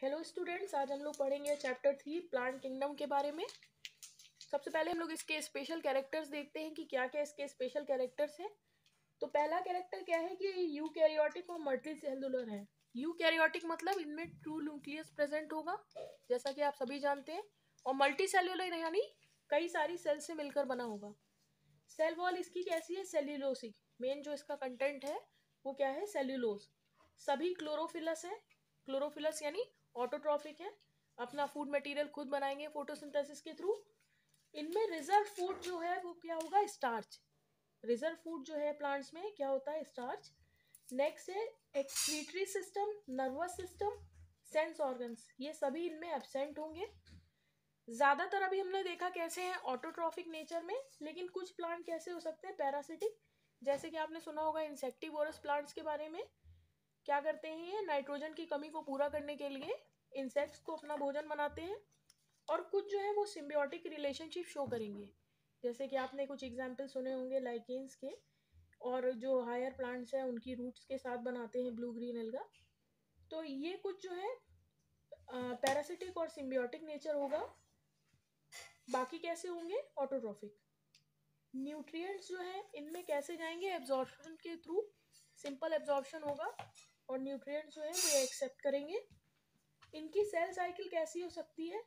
Hello students, आज हम लोग पढ़ेंगे चैप्टर 3 प्लांट किंगडम के बारे में। सबसे पहले हम लोग इसके स्पेशल कैरेक्टर्स देखते हैं कि क्या क्या इसके स्पेशल कैरेक्टर्स हैं। तो पहला कैरेक्टर क्या है कि यूकैरियोटिक और मल्टीसेलुलर है। यूकैरियोटिक मतलब इनमें ट्रू न्यूक्लियस प्रेजेंट होगा, जैसा कि आप सभी जानते हैं। और मल्टीसेलुलर यानी कई सारी सेल से मिलकर बना होगा। सेल वॉल इसकी कैसी है? सेल्यूलोसिक। मेन जो इसका कंटेंट है वो क्या है? सेल्यूलोज। सभी क्लोरोफिलस है। क्लोरोफिलस यानी ऑटोट्रॉफिक है, अपना फूड मटेरियल खुद बनाएंगे फोटोसिंथेसिस के थ्रू। इनमें रिजर्व फूड जो है वो क्या होगा? स्टार्च। रिजर्व फूड जो है प्लांट्स में क्या होता है? स्टार्च। नेक्स्ट है excretory system, nervous system, sense organs, ये सभी इनमें एब्सेंट होंगे। ज्यादातर अभी हमने देखा कैसे हैं? ऑटोट्रॉफिक नेचर में। लेकिन कुछ प्लांट कैसे हो सकते हैं? पैरासिटिक। जैसे कि आपने सुना होगा इंसेक्टिवोरस प्लांट्स के बारे में। क्या करते हैं ये? नाइट्रोजन की कमी को पूरा करने के लिए इंसेक्ट्स को अपना भोजन बनाते हैं। और कुछ जो है वो सिम्बियोटिक रिलेशनशिप शो करेंगे, जैसे कि आपने कुछ एग्जाम्पल सुने होंगे लाइकेन्स के। और जो हायर प्लांट्स हैं उनकी रूट्स के साथ बनाते हैं ब्लू ग्रीन एल्गा। तो ये कुछ जो है पैरासिटिक और सिम्बियोटिक नेचर होगा। बाकी कैसे होंगे? ऑटोट्रॉफिक। न्यूट्रिएंट्स जो है इनमें कैसे जाएंगे? एब्जॉर्प्शन के थ्रू। सिंपल एब्जॉर्प्शन होगा और न्यूट्रिएंट्स जो है वो एक्सेप्ट करेंगे। इनकी सेल साइकिल कैसी हो सकती है?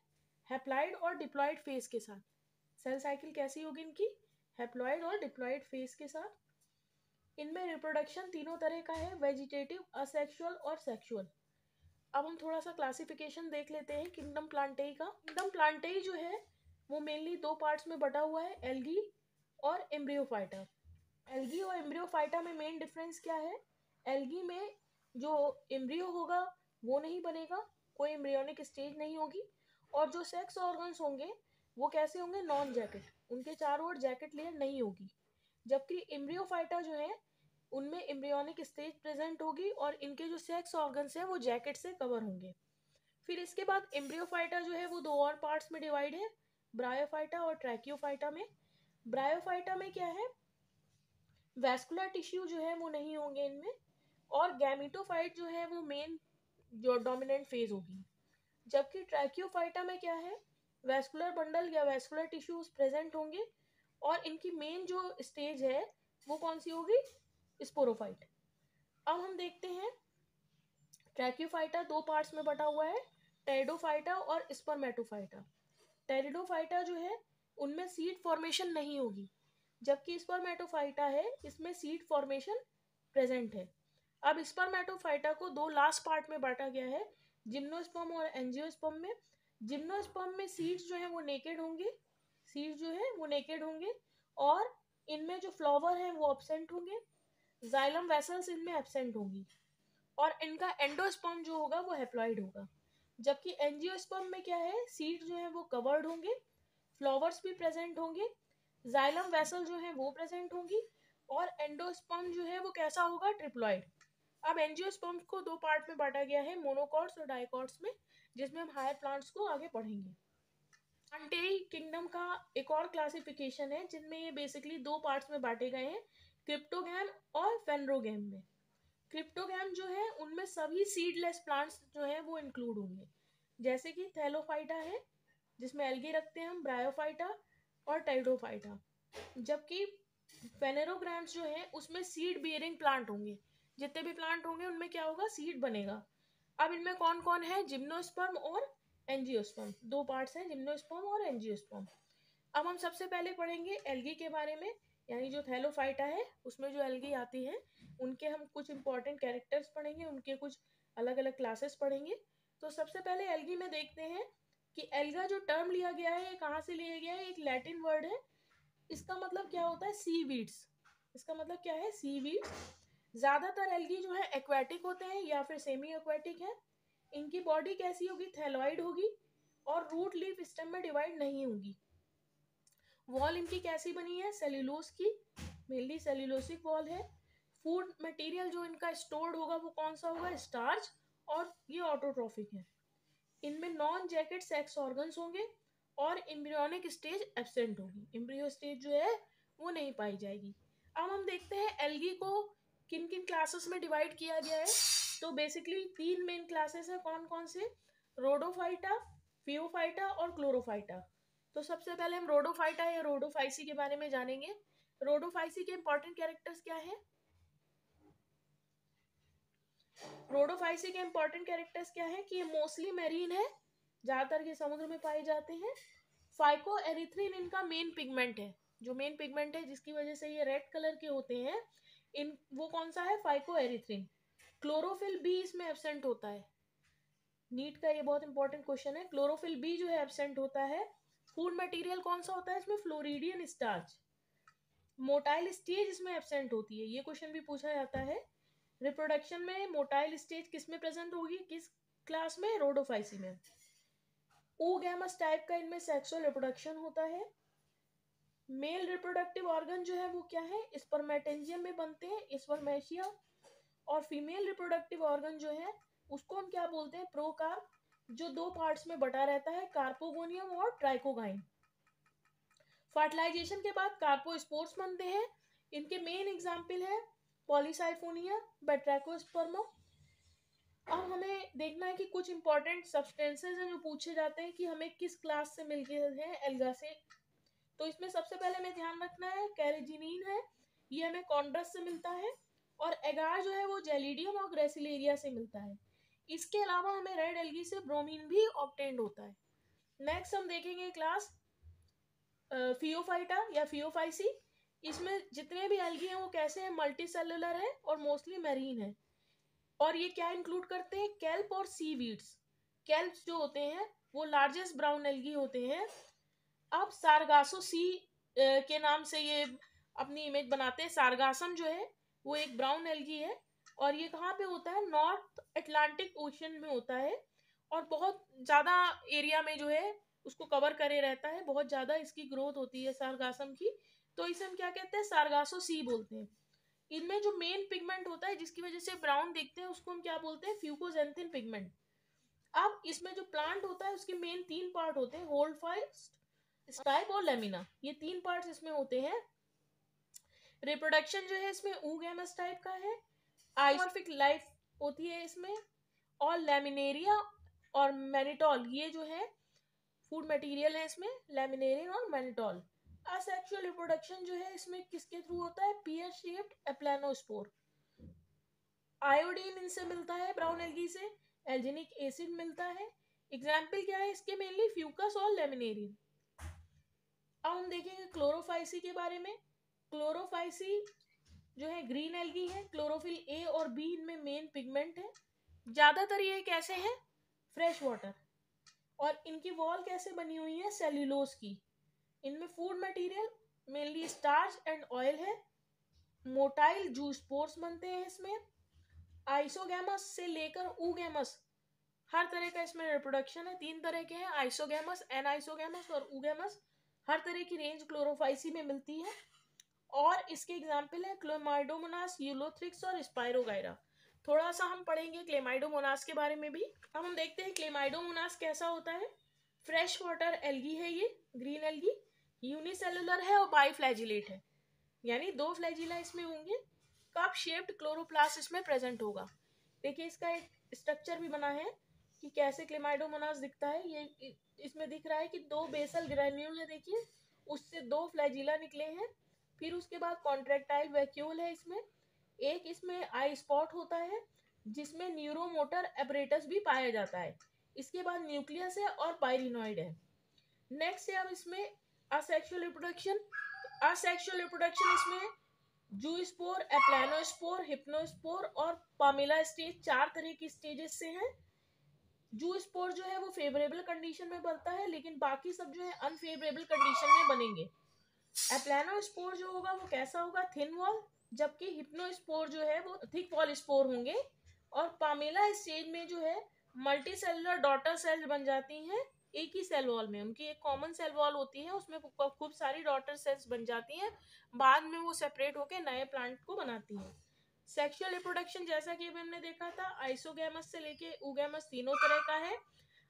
हैप्लॉइड और डिप्लॉइड फेज के साथ। सेल साइकिल कैसी होगी इनकी? हैप्लॉइड और डिप्लॉइड फेज के साथ। इनमें रिप्रोडक्शन तीनों तरह का है, वेजिटेटिव, असेक्सुअल और सेक्सुअल। अब हम थोड़ा सा क्लासिफिकेशन देख लेते हैं किंगडम प्लांटेई का। किंगडम प्लांटेई जो है वो मेनली दो पार्ट्स में बटा हुआ है, एल्गी और एम्ब्रियोफाइटा। एल्गी और एम्ब्रियोफाइटा में मेन डिफरेंस क्या है? एल्गी में जो एम्ब्रियो होगा वो नहीं बनेगा, कोई एम्ब्रियोनिक स्टेज नहीं होगी। और जो सेक्स ऑर्गन्स होंगे वो कैसे होंगे? नॉन जैकेट, उनके चारों ओर जैकेट लेयर नहीं होगी। जबकि एम्ब्रियोफाइटा जो है उनमें एम्ब्रियोनिक स्टेज प्रेजेंट होगी और इनके जो सेक्स ऑर्गन्स हैं वो जैकेट से कवर होंगे। फिर इसके बाद एम्ब्रियोफाइटा जो है वो दो और पार्ट्स में डिवाइड है, ब्रायोफाइटा और ट्रैकियोफाइटा में। ब्रायोफाइटा में क्या है? वैस्कुलर टिश्यू जो है वो नहीं होंगे इनमें। और गैमिटोफाइट जो है वो मेन जो डोमिनेंट फेज होगी। जबकि ट्रैकियोफाइटा में क्या है? वैस्कुलर बंडल या वैस्कुलर टिश्यूज प्रेजेंट होंगे। और इनकी मेन जो स्टेज है वो कौन सी होगी? स्पोरोफाइट। अब हम देखते हैं ट्रैकियोफाइटा दो पार्ट्स में बटा हुआ है, टेरिडोफाइटा और स्पर्मेटोफाइटा। टेरिडोफाइटा जो है उनमें सीड फॉर्मेशन नहीं होगी, जबकि स्पर्मेटोफाइटा है इसमें सीड फॉर्मेशन प्रेजेंट है। अब स्पर्मेटोफाइटा को दो लास्ट पार्ट में बांटा गया है, जिम्नोस्पर्म और एंजियोस्पर्म में। जिम्नोस्पर्म में सीड्स जो है वो नेकेड होंगे, सीड्स जो है वो नेकेड होंगे। और इनमें जो फ्लावर है वो एब्सेंट होंगे। जाइलम वेसल्स इनमें एब्सेंट होंगी। और इनका एंडोस्पर्म जो होगा वो हैप्लॉइड होगा। जबकि एंजियोस्पर्म में क्या है? सीड जो है वो कवर्ड होंगे, फ्लावर्स भी प्रेजेंट होंगे, जाइलम वेसल जो है वो प्रेजेंट होंगी। और एंडोस्पर्म जो है वो कैसा होगा? ट्रिप्लॉइड। अब एंजियोस्पर्म को दो पार्ट में बांटा गया है, मोनोकॉट्स और डाइकॉट्स में, जिसमें हम हायर प्लांट्स को आगे पढ़ेंगे। प्लांटेई किंगडम का एक और क्लासिफिकेशन है जिनमें ये बेसिकली दो पार्ट्स में बांटे गए हैं, क्रिप्टोगैम और फेनरोगैम में। क्रिप्टोगैम जो है उनमें सभी सीडलेस प्लांट्स जो है वो इंक्लूड होंगे, जैसे कि थैलोफाइटा है जिसमें एल्गी रखते हैं हम, ब्रायोफाइटा और टेरिडोफाइटा। जबकि फेनेरोग्राम्स जो है उसमें सीड बियरिंग प्लांट होंगे। जितने भी प्लांट होंगे उनमें क्या होगा? सीड बनेगा। अब इनमें कौन कौन है? जिम्नोस्पर्म और एंजियोस्पर्म, दो पार्ट्स हैं, जिम्नोस्पर्म और एंजियोस्पर्म। अब हम सबसे पहले पढ़ेंगे एल्गी के बारे में, यानी जो थैलोफाइटा है उसमें जो एल्गी आती है उनके हम कुछ इंपॉर्टेंट कैरेक्टर्स पढ़ेंगे, उनके कुछ अलग अलग क्लासेस पढ़ेंगे। तो सबसे पहले एल्गी में देखते हैं कि एल्गा जो टर्म लिया गया है ये कहाँ से लिया गया है? एक लैटिन वर्ड है, इसका मतलब क्या होता है? सी वीड्स। इसका मतलब क्या है? सी वीड्स। ज्यादातर एल्गी जो है एक्वेटिक होते हैं या फिर सेमी एक्वेटिक है। इनकी बॉडी कैसी होगी? थैलॉइड होगी और रूट लीफ स्टेम में डिवाइड नहीं होगी। वॉल इनकी कैसी बनी है? सेल्यूलोज की, मेनली सेल्यूलोसिक वॉल है। फूड मटेरियल जो इनका स्टोर्ड होगा वो कौन सा होगा? स्टार्च। और ये ऑटोट्रॉफिक है। इनमें नॉन जैकेट सेक्स ऑर्गन्स होंगे और एम्ब्रियोनिक स्टेज एब्सेंट होगी, एम्ब्रियो स्टेज जो है वो नहीं पाई जाएगी। अब हम देखते हैं एल्गी को किन किन क्लासेस में डिवाइड किया गया है। तो बेसिकली तीन मेन क्लासेस है, कौन कौन से? रोडोफाइटा, फियोफाइटा और क्लोरोफाइटा। तो सबसे पहले हम रोडोफाइटा या रोडोफाइसी के बारे में जानेंगे। रोडोफाइसी के इंपॉर्टेंट कैरेक्टर्स क्या है? रोडोफाइसी के इंपॉर्टेंट कैरेक्टर्स क्या है कि ये मोस्टली मैरीन है, ज्यादातर ये समुद्र में पाए जाते हैं। फाइको एरिथ्रिन इनका मेन पिगमेंट है, जो मेन पिगमेंट है जिसकी वजह से ये रेड कलर के होते हैं, इन वो कौन सा है? Phyco erythrin. क्लोरोफिल बी इसमें एब्सेंट होता है। नीट का ये बहुत इंपॉर्टेंट क्वेश्चन है, क्लोरोफिल बी जो है एब्सेंट होता है। फूड मटेरियल कौन सा होता है इसमें? Floridean starch. मोटाइल स्टेज इसमें एब्सेंट होती है, ये क्वेश्चन भी पूछा जाता है। रिप्रोडक्शन में मोटाइल स्टेज किस में प्रेजेंट होगी, किस क्लास में? रोडोफाइसी में। oogamous टाइप का इनमें सेक्सुअल रिप्रोडक्शन होता है। मेल रिप्रोडक्टिव ऑर्गन जो है वो क्या है? स्पर्मेटेंजियम में बनते हैं, स्पर्मेशिया। और फीमेल रिप्रोडक्टिव ऑर्गन जो है उसको हम क्या बोलते हैं? प्रोकार्प, जो दो पार्ट्स में बटा रहता है, कार्पोगोनियम और ट्राइकोगाइन। फर्टिलाइजेशन के बाद कार्पोस्पोर्स बनते हैं, इनके मेन एग्जाम्पल है पॉलीसाइफोनिया, बैट्रैकोस्पर्मा। अब हमें देखना है कि कुछ इंपॉर्टेंट सब्सटेंसेस हैं जो पूछे जाते हैं कि हमें किस क्लास से मिलके हैं एल्गा से। तो इसमें सबसे पहले हमें ध्यान रखना है कैरेजिनिन है, ये हमें कॉन्ड्रस से मिलता है। और एगार जो है वो जेलिडियम और ग्रेसिलेरिया से मिलता है। इसके अलावा हमें रेड एल्गी से ब्रोमीन भी ऑब्टेन्ड होता है। नेक्स्ट हम देखेंगे क्लास फियोफाइटा या फियोफाइसी। इसमें जितने भी एल्गी हैं वो कैसे हैं? मल्टी सेलुलर है और मोस्टली मैरीन है। और ये क्या इंक्लूड करते हैं? केल्प और सीवीड्स। केल्प्स जो होते हैं वो लार्जेस्ट ब्राउन एल्गी होते हैं। अब सारगासो सी के नाम से ये अपनी इमेज बनाते हैं। सारगासम जो है वो एक ब्राउन एल्गी है और ये कहाँ पे होता है? नॉर्थ अटलांटिक ओशन में होता है और बहुत ज़्यादा एरिया में जो है उसको कवर करे रहता है, बहुत ज़्यादा इसकी ग्रोथ होती है सारगासम की। तो इसे हम क्या कहते हैं? सारगासो सी बोलते हैं। इनमें जो मेन पिगमेंट होता है जिसकी वजह से ब्राउन दिखते हैं उसको हम क्या बोलते हैं? Fucoxanthin pigment. अब इसमें जो प्लांट होता है उसके मेन तीन पार्ट होते हैं, होल्ड फास्ट, स्टाइप और लेमिना, ये तीन पार्ट्स इसमें होते हैं। रिप्रोडक्शन जो है इसमें oogamous टाइप का है, आइसोमॉर्फिक लाइफ होती है इसमें। और लेमिनेरिया और मैनिटॉल ये जो है फूड मटेरियल है इसमें, लेमिनेरियन और मैनिटॉल। असेक्सुअल रिप्रोडक्शन जो है इसमें किसके थ्रू होता है? Pear shaped एप्लानोस्पोर। आयोडीन इनसे मिलता है ब्राउन एल्गी से, एल्जिनिक एसिड मिलता है। एग्जाम्पल क्या है इसके? मेनली फ्यूकस और लेमिनेरियन। अब हम देखेंगे क्लोरोफाइसी के बारे में। क्लोरोफाइसी जो है ग्रीन एल्गी है, क्लोरोफिल ए और बी इनमें मेन पिगमेंट है। ज्यादातर ये कैसे है? Fresh water. और इनकी वॉल कैसे बनी हुई है? सेल्यूलोज की। इनमें food material mainly starch and oil है। मोटाइल जूस्पोर्स बनते हैं इसमें। आइसोगैमस से लेकर oogamous हर तरह का इसमें रिप्रोडक्शन है। तीन तरह के हैं, आइसोगैमस, एनाइसोगैमस और oogamous। हर तरह की रेंज क्लोरोफाइसी में मिलती है। और इसके एग्जाम्पल है क्लेमाइडोमोनास, यूलोथ्रिक्स और स्पाइरोगाइरा। थोड़ा सा हम पढ़ेंगे क्लेमाइडोमोनास के बारे में भी। अब हम देखते हैं क्लेमाइडोमोनास कैसा होता है। फ्रेश वाटर एल्गी है ये, ग्रीन एल्गी, यूनिसेलुलर है और बाइफ्लैजिलेट है, यानी दो फ्लैजिला इसमें होंगे। कप शेप्ड क्लोरोप्लास्ट इसमें प्रेजेंट होगा। देखिए इसका एक स्ट्रक्चर भी बना है कि कैसे क्लेमाइडोमोनास दिखता है। ये इसमें दिख रहा है कि दो बेसल ग्रेन्यूल है, देखिए उससे दो फ्लैजिला निकले हैं। फिर उसके बाद कॉन्ट्रेक्टाइल वैक्यूल है इसमें। एक इसमें आई स्पॉट होता है जिसमें न्यूरोमोटर एपरेटस भी पाया जाता है। इसके बाद न्यूक्लियस है और पायरिनॉइड है। नेक्स्ट है अब इसमें असेक्सुअल रिप्रोडक्शन। असेक्सुअल रिप्रोडक्शन इसमें जूस्पोर, एप्लानोस्पोर, हिप्नोस्पोर और पामेला स्टेज, चार तरह की स्टेजेस से हैं। जूस्पोर जो है वो फेवरेबल कंडीशन में बनता है, लेकिन बाकी सब जो है अनफेवरेबल कंडीशन में बनेंगे। एप्लानोस्पोर जो होगा वो कैसा होगा? थिन वॉल, जबकि हिप्नोस्पोर जो है वो थिक वॉल स्पोर होंगे। और पामेला स्टेज में जो है मल्टी सेलुलर डॉटर सेल्स बन जाती हैं एक ही सेल वॉल में। उनकी एक कॉमन सेल वॉल होती है, उसमें खूब सारी डॉटर सेल्स बन जाती हैं, बाद में वो सेपरेट होकर नए प्लांट को बनाती हैं। सेक्सुअल रिप्रोडक्शन जैसा कि अभी हमने देखा था, आइसोगैमस से लेके oogamous तीनों तरह का है।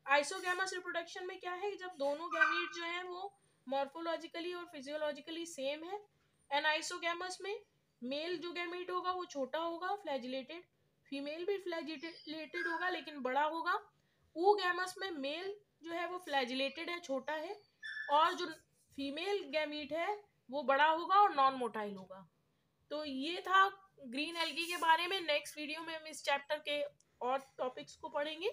आइसोगैमस रिप्रोडक्शन में क्या है? जब दोनों गैमीट जो है वो मॉर्फोलॉजिकली और फिजियोलॉजिकली सेम है। एनाइसोगैमस में मेल जो गैमीट होगा वो छोटा होगा, फ्लैजिलेटेड, फीमेल भी फ्लैजिलेटेड होगा लेकिन बड़ा होगा। oogamous में मेल जो है वो फ्लैजिलेटेड है, छोटा है, और जो फीमेल गैमीट है वो बड़ा होगा और नॉन मोटाइल होगा। तो ये था ग्रीन एल्गी के बारे में। नेक्स्ट वीडियो में हम इस चैप्टर के और टॉपिक्स को पढ़ेंगे।